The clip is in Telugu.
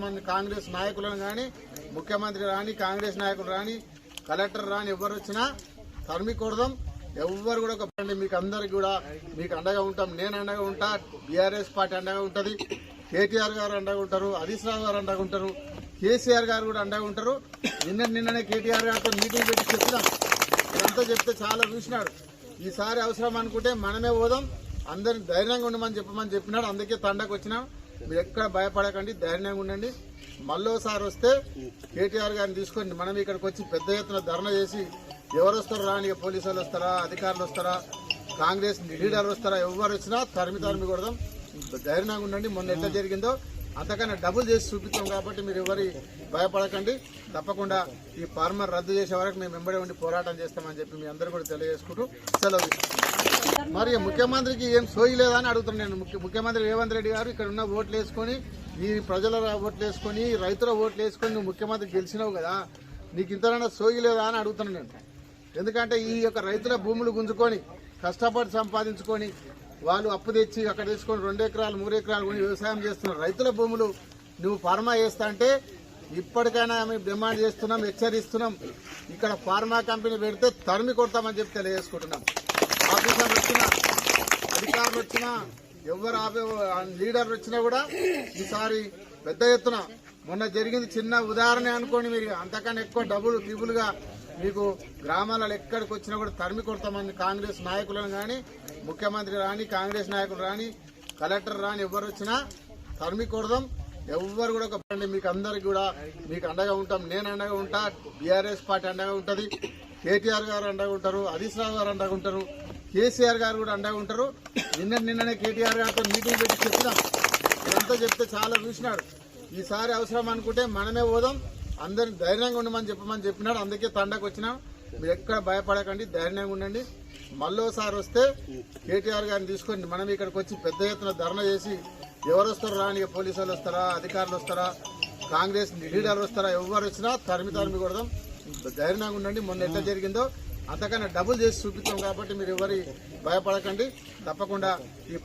మంది కాంగ్రెస్ నాయకులను కానీ ముఖ్యమంత్రి రాని కాంగ్రెస్ నాయకులు రాని కలెక్టర్ రాని ఎవరు వచ్చినా తరిమి కొడదాం. ఎవరు కూడా మీకు అందరికి కూడా మీకు అండగా ఉంటాం. నేను అండగా ఉంటా, బీఆర్ఎస్ పార్టీ అండగా ఉంటది, కేటీఆర్ గారు అండగా ఉంటారు, హరీష్ రావు గారు అండగా ఉంటారు, కేసీఆర్ గారు కూడా అండగా ఉంటారు. నిన్ననే కేటీఆర్ గారితో మీటింగ్ పెట్టి చెప్పినాం. ఇదంతా చెప్తే చాలా చూసినాడు. ఈసారి అవసరం అనుకుంటే మనమే పోదాం, అందరిని ధైర్యంగా ఉండమని చెప్పినాడు. అందుకే తండకు వచ్చినాం. మీరు ఎక్కడ భయపడకండి, ధైర్యంగా ఉండండి. మళ్ళోసారి వస్తే కేటీఆర్ గారిని తీసుకొని మనం ఇక్కడికి వచ్చి పెద్ద ఎత్తున ధర్నా చేసి ఎవరు వస్తారో రాని, పోలీసు వాళ్ళు వస్తారా, అధికారులు వస్తారా, కాంగ్రెస్ లీడర్లు వస్తారా, ఎవరు వచ్చినా తరిమి కొడదాం. ధైర్యంగా ఉండండి. మొన్న ఎట్లా జరిగిందో అంతకన్నా డబుల్ చేసి చూపిస్తాం. కాబట్టి మీరు ఎవరి భయపడకండి. తప్పకుండా ఈ ఫార్మర్ రద్దు చేసే వరకు మేము వెంబడి ఉండి పోరాటం చేస్తామని చెప్పి మీ అందరూ కూడా తెలియజేసుకుంటూ సెలవు. మరి ముఖ్యమంత్రికి ఏం సోయి లేదని అడుగుతున్నాను. ముఖ్యమంత్రి రేవంత్ రెడ్డి గారు ఇక్కడ ఉన్న ఓట్లు వేసుకొని, ఈ ప్రజల ఓట్లు వేసుకొని, రైతుల ఓట్లు వేసుకొని నువ్వు ముఖ్యమంత్రి గెలిచినావు కదా, నీకు ఇంతనైనా సోయి లేదా అని అడుగుతున్నాను నేను. ఎందుకంటే ఈ యొక్క రైతుల భూములు గుంజుకొని కష్టపడి సంపాదించుకొని వాళ్ళు అప్పు తెచ్చి అక్కడ తీసుకొని 2 ఎకరాలు 3 ఎకరాలు కొని వ్యవసాయం చేస్తున్నారు. రైతుల భూములు నువ్వు ఫార్మా చేస్తా అంటే ఇప్పటికైనా మేము డిమాండ్ చేస్తున్నాం, హెచ్చరిస్తున్నాం. ఇక్కడ ఫార్మా కంపెనీ పెడితే తరిమి కొడతామని చెప్పి తెలియజేసుకుంటున్నాం. ఆఫీసర్లు వచ్చినా, అధికారులు వచ్చినా, ఎవరు లీడర్లు వచ్చినా కూడా ఈసారి పెద్ద ఎత్తున, మొన్న జరిగింది చిన్న ఉదాహరణ అనుకోండి, మీరు అంతకన్నా ఎక్కువ డబ్బులు ట్రిబుల్గా మీకు గ్రామాలలో ఎక్కడికి వచ్చినా కూడా తరిమి కొడతామని కాంగ్రెస్ నాయకులను కానీ ముఖ్యమంత్రి రాని కాంగ్రెస్ నాయకులు రాని కలెక్టర్ రాని ఎవరు వచ్చినా తరిమి కొడదాం. ఎవరు కూడా మీకు అందరికి కూడా మీకు అండగా ఉంటాం. నేను అండగా ఉంటా, బీఆర్ఎస్ పార్టీ అండగా ఉంటది, కేటీఆర్ గారు అండగా ఉంటారు, హరీష్ రావు గారు అండగా ఉంటారు, కేసీఆర్ గారు కూడా అండగా ఉంటారు. నిన్ననే కేటీఆర్ గారితో మీటింగ్ పెట్టి చెప్పినాం. ఇదంతా చెప్తే చాలా చూసినాడు. ఈసారి అవసరం అనుకుంటే మనమే పోదాం, అందరిని ధైర్యంగా ఉండమని చెప్పినాడు. అందుకే తండకు వచ్చినాం. మీరు ఎక్కడ భయపడకండి, ధైర్యంగా ఉండండి. మళ్ళోసారి వస్తే కేటీఆర్ గారిని తీసుకొని మనం ఇక్కడికి వచ్చి పెద్ద ఎత్తున ధర్నా చేసి ఎవరు వస్తారో రాని, పోలీసు వాళ్ళు వస్తారా, అధికారులు వస్తారా, కాంగ్రెస్ లీడర్లు వస్తారా, ఎవరు వచ్చినా తరిమి కొడదాం. ధైర్యంగా ఉండండి. మొన్న ఎట్లా జరిగిందో అంతకన్నా డబుల్ చేసి చూపిస్తాం. కాబట్టి మీరు ఎవరి భయపడకండి. తప్పకుండా ఈ